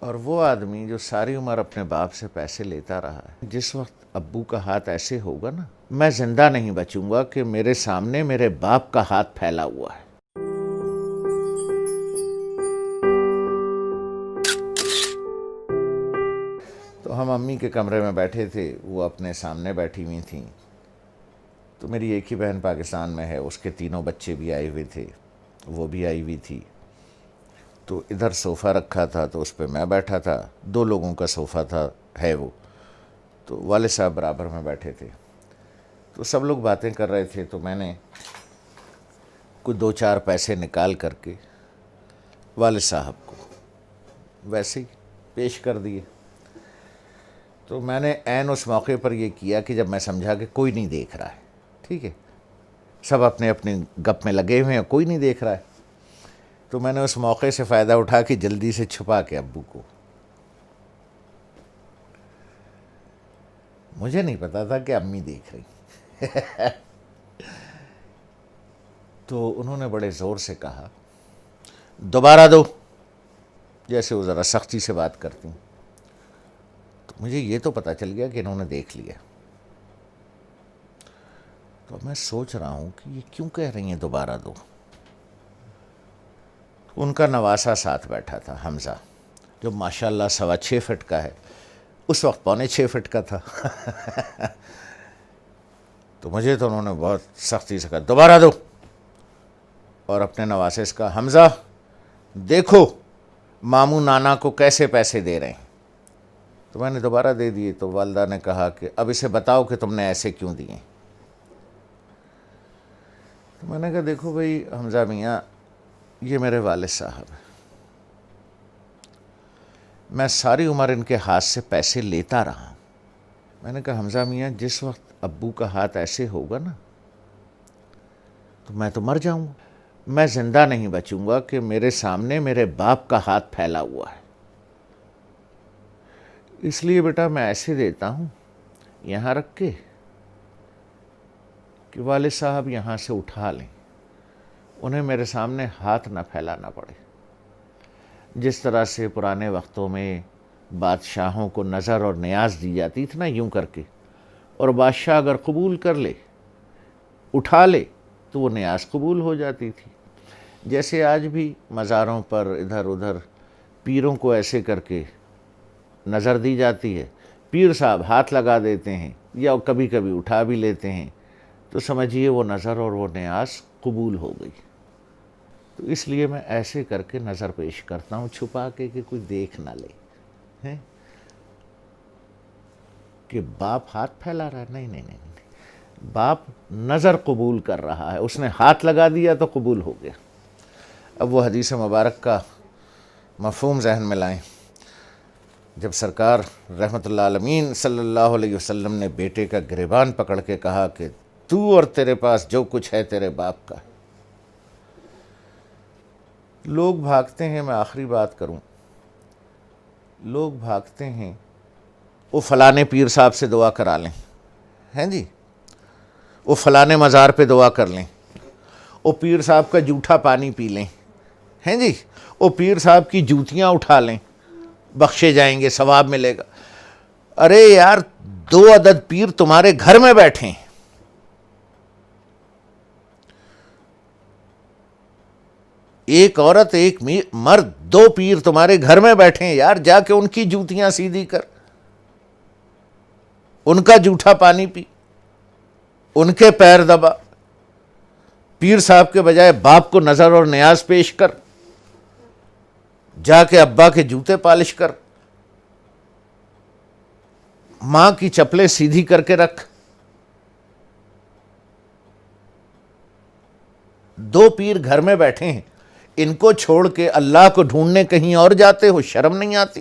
اور وہ آدمی جو ساری عمر اپنے باپ سے پیسے لیتا رہا ہے، جس وقت ابو کا ہاتھ ایسے ہوگا نا، میں زندہ نہیں بچوں گا کہ میرے سامنے میرے باپ کا ہاتھ پھیلا ہوا ہے۔ تو ہم امی کے کمرے میں بیٹھے تھے، وہ اپنے سامنے بیٹھی ہوئی تھیں۔ تو میری ایک ہی بہن پاکستان میں ہے، اس کے تینوں بچے بھی آئے ہوئے تھے، وہ بھی آئی ہوئی تھی۔ تو ادھر صوفہ رکھا تھا تو اس پہ میں بیٹھا تھا، 2 لوگوں کا صوفہ تھا، ہے وہ۔ تو والد صاحب برابر میں بیٹھے تھے، تو سب لوگ باتیں کر رہے تھے، تو میں نے کوئی 2-4 پیسے نکال کر کے والد صاحب کو ویسے ہی پیش کر دیے۔ تو میں نے عین اس موقع پر یہ کیا کہ جب میں سمجھا کہ کوئی نہیں دیکھ رہا ہے، ٹھیک ہے، سب اپنے اپنے گپ میں لگے ہوئے ہیں، کوئی نہیں دیکھ رہا ہے، تو میں نے اس موقع سے فائدہ اٹھا کے جلدی سے چھپا کے ابو کو، مجھے نہیں پتا تھا کہ امی دیکھ رہی تو انہوں نے بڑے زور سے کہا، دوبارہ دو، جیسے وہ ذرا سختی سے بات کرتی ہیں۔ تو مجھے یہ تو پتہ چل گیا کہ انہوں نے دیکھ لیا۔ تو میں سوچ رہا ہوں کہ یہ کیوں کہہ رہی ہیں دوبارہ دو۔ ان کا نواسا ساتھ بیٹھا تھا، حمزہ، جو ماشاءاللہ 6.25 فٹ کا ہے، اس وقت 6.25 فٹ کا تھا تو مجھے تو انہوں نے بہت سختی سے کہا دوبارہ دو، اور اپنے نواسے سے کہا، حمزہ دیکھو ماموں نانا کو کیسے پیسے دے رہے ہیں۔ تو میں نے دوبارہ دے دیے، تو والدہ نے کہا کہ اب اسے بتاؤ کہ تم نے ایسے کیوں دیے۔ تو میں نے کہا دیکھو بھائی حمزہ میاں، یہ میرے والد صاحب ہیں، میں ساری عمر ان کے ہاتھ سے پیسے لیتا رہا ہوں۔ میں نے کہا حمزہ میاں، جس وقت ابو کا ہاتھ ایسے ہوگا نا، تو میں تو مر جاؤں گا، میں زندہ نہیں بچوں گا کہ میرے سامنے میرے باپ کا ہاتھ پھیلا ہوا ہے، اس لیے بیٹا میں ایسے دیتا ہوں یہاں رکھ کے کہ والد صاحب یہاں سے اٹھا لیں، انہیں میرے سامنے ہاتھ نہ پھیلانا پڑے۔ جس طرح سے پرانے وقتوں میں بادشاہوں کو نظر اور نیاز دی جاتی تھی نا، یوں کر کے، اور بادشاہ اگر قبول کر لے، اٹھا لے، تو وہ نیاز قبول ہو جاتی تھی۔ جیسے آج بھی مزاروں پر ادھر ادھر پیروں کو ایسے کر کے نظر دی جاتی ہے، پیر صاحب ہاتھ لگا دیتے ہیں یا کبھی کبھی اٹھا بھی لیتے ہیں، تو سمجھیے وہ نظر اور وہ نیاز قبول ہو گئی۔ تو اس لیے میں ایسے کر کے نظر پیش کرتا ہوں، چھپا کے کہ کوئی دیکھ نہ لے کہ باپ ہاتھ پھیلا رہا ہے۔ نہیں نہیں نہیں، باپ نظر قبول کر رہا ہے، اس نے ہاتھ لگا دیا تو قبول ہو گیا۔ اب وہ حدیث مبارک کا مفہوم ذہن میں لائیں، جب سرکار رحمت اللہ عالمین صلی اللہ علیہ وسلم نے بیٹے کا گریبان پکڑ کے کہا کہ تو اور تیرے پاس جو کچھ ہے تیرے باپ کا۔ لوگ بھاگتے ہیں، میں آخری بات کروں، لوگ بھاگتے ہیں وہ فلانے پیر صاحب سے دعا کرا لیں، ہیں جی، وہ فلانے مزار پہ دعا کر لیں، وہ پیر صاحب کا جھوٹا پانی پی لیں، ہیں جی، وہ پیر صاحب کی جوتیاں اٹھا لیں، بخشے جائیں گے، ثواب ملے گا۔ ارے یار، 2 عدد پیر تمہارے گھر میں بیٹھے ہیں، ایک عورت ایک مرد، 2 پیر تمہارے گھر میں بیٹھے ہیں یار، جا کے ان کی جوتیاں سیدھی کر، ان کا جھوٹا پانی پی، ان کے پیر دبا، پیر صاحب کے بجائے باپ کو نظر اور نیاز پیش کر، جا کے ابا کے جوتے پالش کر، ماں کی چپلیں سیدھی کر کے رکھ۔ 2 پیر گھر میں بیٹھے ہیں، ان کو چھوڑ کے اللہ کو ڈھونڈنے کہیں اور جاتے ہو، شرم نہیں آتی؟